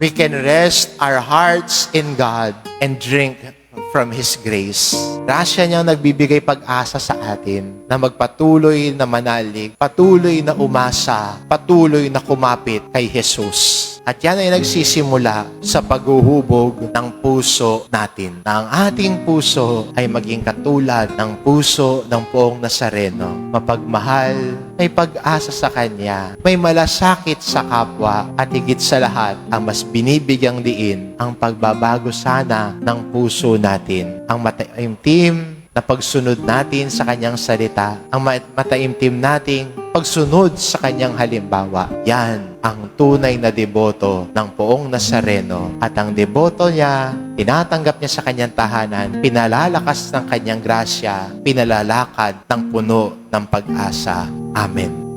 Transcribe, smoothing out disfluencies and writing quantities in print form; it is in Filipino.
We can rest our hearts in God and drink from His grace. Grasya niyang nagbibigay pag-asa sa atin na magpatuloy na manalig, patuloy na umasa, patuloy na kumapit kay Jesus. At yan ay nagsisimula sa paghuhubog ng puso natin. Na ang ating puso ay maging katulad ng puso ng Poong Nazareno. Mapagmahal, may pag-asa sa Kanya, may malasakit sa kapwa, at higit sa lahat, ang mas binibigyang diin ang pagbabago sana ng puso natin. Ang mataimtim na pagsunod natin sa Kanyang salita, ang mataimtim nating pagsunod sa Kanyang halimbawa. Yan ang tunay na deboto ng Poong Nazareno. At ang deboto niya, tinatanggap niya sa Kanyang tahanan, pinalalakas ng Kanyang grasya, pinalalakad ng puno ng pag-asa. Amen.